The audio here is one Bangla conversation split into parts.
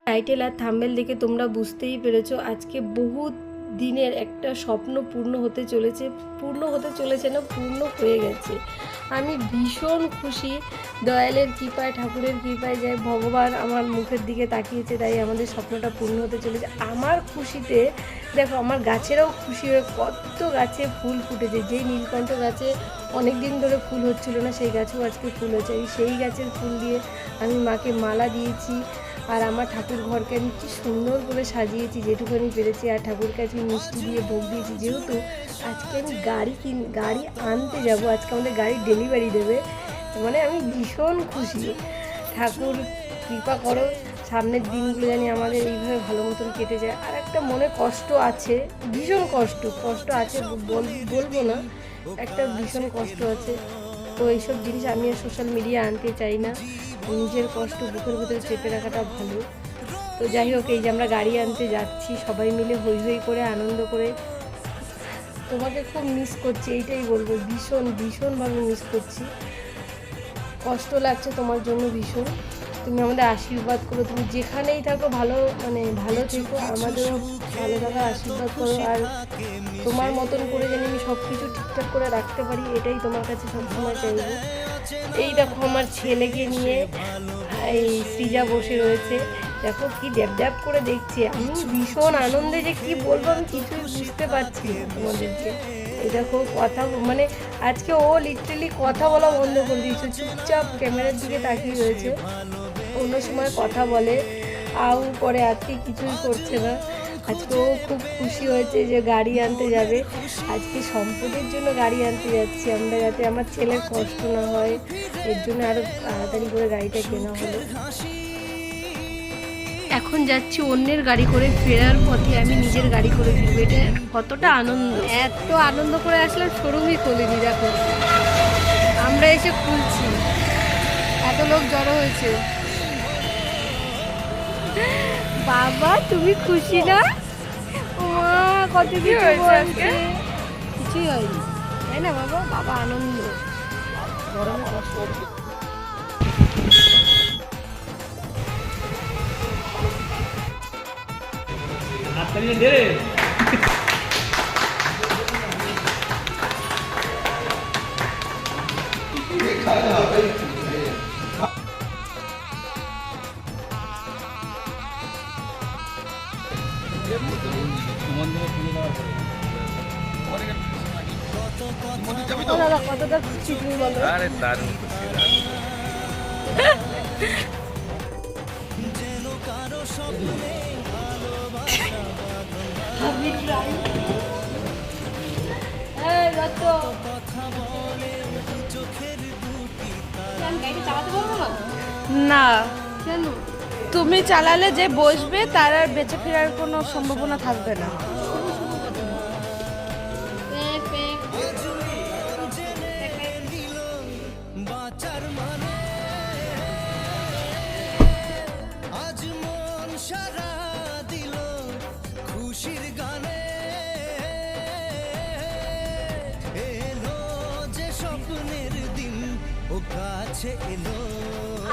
টাইটেল আর থাম্বনেল দেখে তোমরা বুঝতেই পেরেছো আজকে বহুত দিনের একটা স্বপ্ন পূর্ণ হতে চলেছে না, পূর্ণ হয়ে গেছে। আমি ভীষণ খুশি, দয়ালের কৃপায়, ঠাকুরের কৃপায়, যে ভগবান আমার মুখের দিকে তাকিয়েছে, তাই আমাদের স্বপ্নটা পূর্ণ হতে চলেছে। আমার খুশিতে দেখো আমার গাছেরাও খুশি হয়ে কত গাছে ফুল ফুটেছে। যেই নীলকণ্ঠ গাছে অনেক দিন ধরে ফুল হচ্ছিল না, সেই গাছেও আজকে ফুল হয়েছে। সেই গাছের ফুল দিয়ে আমি মাকে মালা দিয়েছি, আর আমার ঠাকুর ঘরকে আমি কি সুন্দর করে সাজিয়েছি যেটুকুনি পেরেছি। আর ঠাকুরকে আজকে মিষ্টি দিয়ে ভোগ দিয়েছি। যেহেতু আজকে আমি গাড়ি আনতে যাব, আজকে আমাদের গাড়ি ডেলিভারি দেবে, মানে আমি ভীষণ খুশি। ঠাকুর কৃপা করো, সামনের দিনগুলো জানি আমাদের এইভাবে ভালো মতন কেটে যায়। আর একটা মনে কষ্ট আছে, ভীষণ কষ্ট আছে, বলবো না, একটা ভীষণ কষ্ট আছে। তো এইসব জিনিস আমি আর সোশ্যাল মিডিয়া আনতে চাই না, নিজের কষ্ট বুকের ভিতরে চেপে রাখাটা ভালো। তো যাই হোক, এই যে আমরা গাড়ি আনতে যাচ্ছি সবাই মিলে হই হই করে আনন্দ করে। তোমাকে খুব মিস করছি, এইটাই বলবো, ভীষণভাবে মিস করছি। কষ্ট লাগছে তোমার জন্য ভীষণ। তুমি আমাদের আশীর্বাদ করো, তুমি যেখানেই থাকো ভালো থেকো, আমাদেরও ভালো থাকার আশীর্বাদ করো। আর তোমার মতন করে যেন আমি সব কিছু ঠিকঠাক করে রাখতে পারি, এটাই তোমার কাছে সবসময় চাইবো। এই দেখো আমার ছেলেকে নিয়ে এই সৃজা বসে রয়েছে, দেখো কি ড্যাব করে দেখছি। আমি ভীষণ আনন্দে যে কি বলবো আমি কিছুই বুঝতে পারছি না তোমাদেরকে। এই দেখো কথা আজকে ও লিটারেলি কথা বলা বন্ধ করে দিয়েছে, চুপচাপ ক্যামেরার দিকে তাকিয়ে রয়েছে। অন্য সময় কথা বলে, আউ করে, আজকে কিছুই করছে না। আজকে ও খুব খুশি হয়েছে যে গাড়ি আনতে যাবে। আজকে সম্পদের জন্য গাড়ি আনতে যাচ্ছি আমরা, যাতে আমার ছেলের কষ্ট না হয়, এর জন্য আরও তাড়াতাড়ি করে গাড়িটা কেনা হলো। এখন যাচ্ছি অন্যের গাড়ি করে, ফেরার পথে আমি নিজের গাড়ি করে ফিরবো। এটা কতটা আনন্দ, এত আনন্দ করে আসলাম শোরুমই খোলেনি। দেখো আমরা এসে খুলছি, এত লোক জড়ো হয়েছে। বাবা তুমি খুশি না? কত কিছু হয়েছে, কিছুই হয়নি তাই না বাবা? বাবা আনন্দ, গরমে কষ্ট। দাদা কতটা খুশি তুমি বলো? আরে দারুণ খুশি। না, কেন? তুমি চালালে যে বসবে তার আর বেঁচে ফেরার কোনো সম্ভাবনা থাকবে না।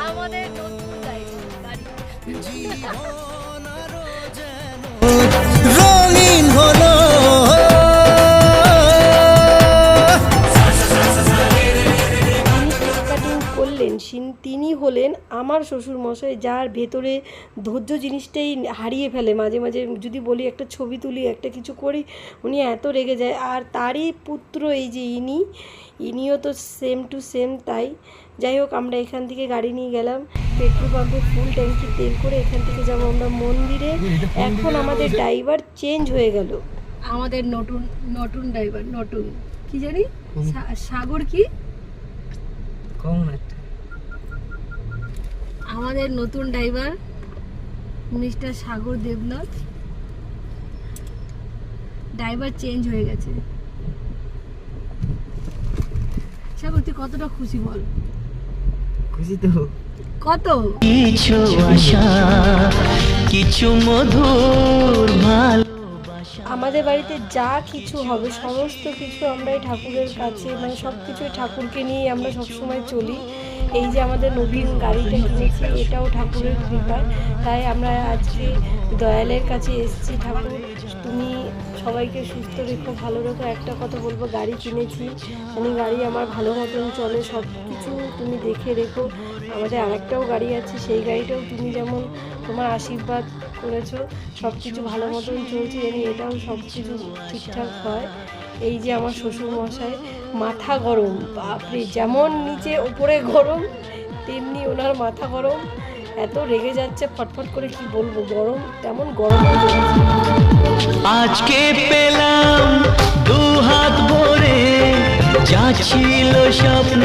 আমাদের নতুন গাড়ি রঙিন হলো। করলেন তিনি হলেন আমার শ্বশুর মশাই, যার ভেতরে ধৈর্য জিনিসটাই হারিয়ে ফেলে। মাঝে মাঝে যদি বলি একটা ছবি তুলি, একটা কিছু করি, উনি এত রেগে যায়। আর তারই পুত্র এই যে ইনিও তো সেম টু সেম তাই। যাই হোক, আমরা এখান থেকে গাড়ি নিয়ে গেলাম, পেট্রোল পাম্পে ফুল ট্যাঙ্কি তেল করে এখান থেকে যাবো আমরা মন্দিরে। এখন আমাদের ড্রাইভার চেঞ্জ হয়ে গেল, আমাদের নতুন ড্রাইভার, নতুন কি জানি সাগর কি আমাদের নতুন ড্রাইভার মিস্টার সাগর দেবনাথ। ড্রাইভার চেঞ্জ হয়ে গেছে। সাগর তুই কতটা খুশি বল? খুশি তো কত, কিছু আশা, কিছু মধুর ভালোবাসা। আমাদের বাড়িতে যা কিছু হবে সমস্ত কিছু আমরা এই ঠাকুরের কাছে, মানে সব কিছুই ঠাকুরকে নিয়ে আমরা সবসময় চলি। এই যে আমাদের নতুন গাড়িটা কিনেছি, এটাও ঠাকুরের কৃপায়। তাই আমরা আজকে দয়ালের কাছে এসেছি, ঠাকুর তুমি সবাইকে সুস্থ রেখো, ভালো রেখো। একটা কথা বলবো, গাড়ি কিনেছি, মানে গাড়ি আমার ভালো মতন চলে, সব কিছু তুমি দেখে রেখো। আমাদের আরেকটাও গাড়ি আছে, সেই গাড়িটাও তুমি যেমন তোমার আশীর্বাদ করেছো, সব কিছু ভালো মতন চলছে, জানি এটাও সব কিছু ঠিকঠাক হয়। এই যে আমার শ্বশুরমশাই, মাথা গরম, বাপরে, যেমন নিচে ওপরে গরম তেমনি ওনার মাথা গরম, এত রেগে যাচ্ছে ফটফট করে, কি বলবো, গরম তেমন গরম হয়ে যাচ্ছে। আজকে পেলাম দু হাত ভরে, যা ছিল স্বপ্ন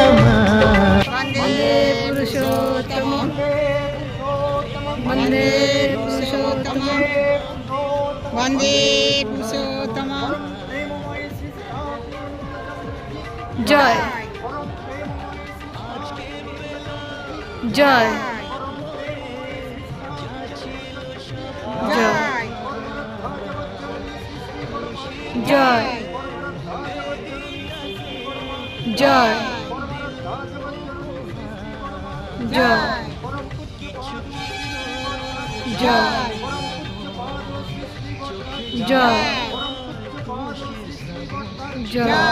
আমার। বন্দে পুরুষোত্তম, বন্দে পুরুষোত্তম, বন্দে পুরুষোত্তম। জয় জয় জয় জয় জয় জয় জয় জয় জয়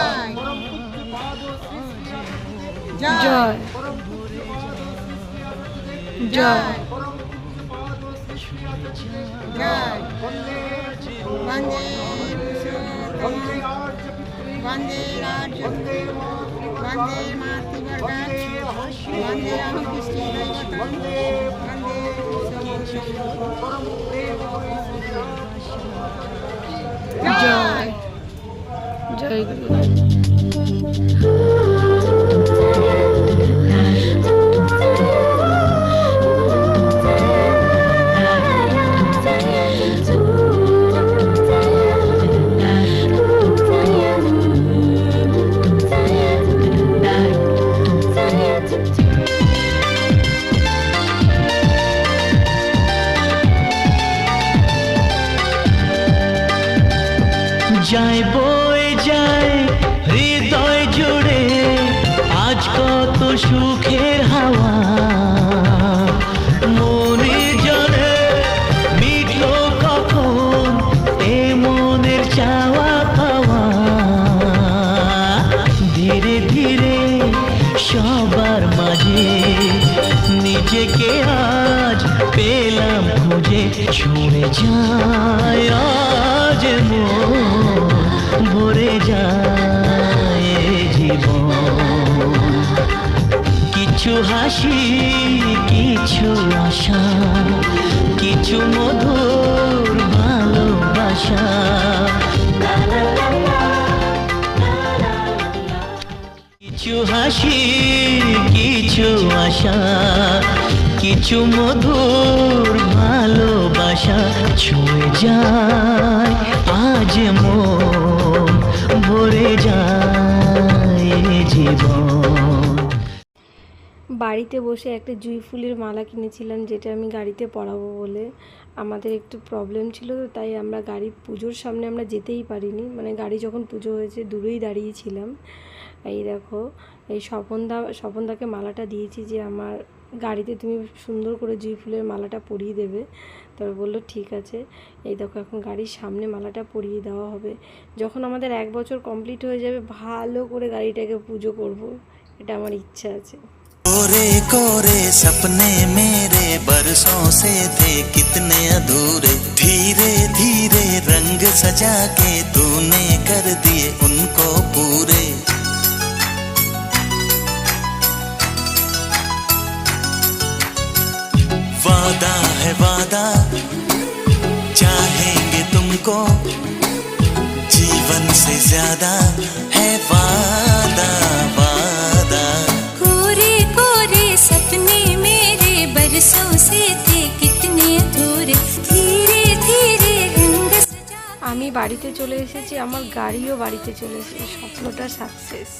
জয় জয় বন্দে পুরুষোত্তম, বন্দে রাজযোগে, বন্দে মাতৃবর্গা, বন্দে রামকৃষ্ণ দৈবতম, বন্দে পুরুষোত্তম। জয় জয় গুরু। যায় বয়ে যায় হৃদয় জুড়ে, আজ কত সুখের হাওয়া, মনে জানে মিটলো কখন এ মনের চাওয়া পাওয়া। ধীরে ধীরে সবার মাঝে নিজেকে আজ পেলাম খুঁজে, ছুঁড়ে যায় আজ মন, ভরে যায় জীবন। কিছু হাসি, কিছু আশা, কিছু মধুর ভালোবাসা। কিছু হাসি, কিছু আশা, কিছু মধুর ভালোবাসা, ছুঁয়ে যায় আজ মন, ভরে যায় জীবন। বাড়িতে বসে একটা জুঁই ফুলের মালা কিনেছিলাম, যেটা আমি গাড়িতে পরাবো বলে। আমাদের একটু প্রবলেম ছিল, তো তাই আমরা গাড়ি পুজোর সামনে আমরা যেতেই পারিনি, মানে গাড়ি যখন পুজো হয়েছে দূরেই দাঁড়িয়েছিলাম। এই দেখো, এই স্বপনদাকে মালাটা দিয়েছি যে আমার গাড়িতে তুমি সুন্দর করে জুঁই ফুলের মালাটা পরিয়ে দেবে। তবে বললো ঠিক আছে। এই দেখো, এখন গাড়ির সামনে মালাটা পরিয়ে দেওয়া হবে। যখন আমাদের 1 বছর কমপ্লিট হয়ে যাবে, ভালো করে গাড়িটাকে পুজো করব, এটা আমার ইচ্ছা আছে। कोरे कोरे सपने मेरे बरसों से थे कितने अधूरे, धीरे धीरे रंग सजा के तूने कर दिए उनको पूरे। वादा है वादा, चाहेंगे तुमको, जीवन से ज्यादा है वादा वादा। कोरे कोरे सपने मेरे बरसों से थे कितने अधूरे, धीरे धीरे रंग सजा। আমি বাড়িতে চলে এসেছি, আমার গাড়িও বাড়িতে চলে এসেছে, স্বপ্নটা সাকসেস।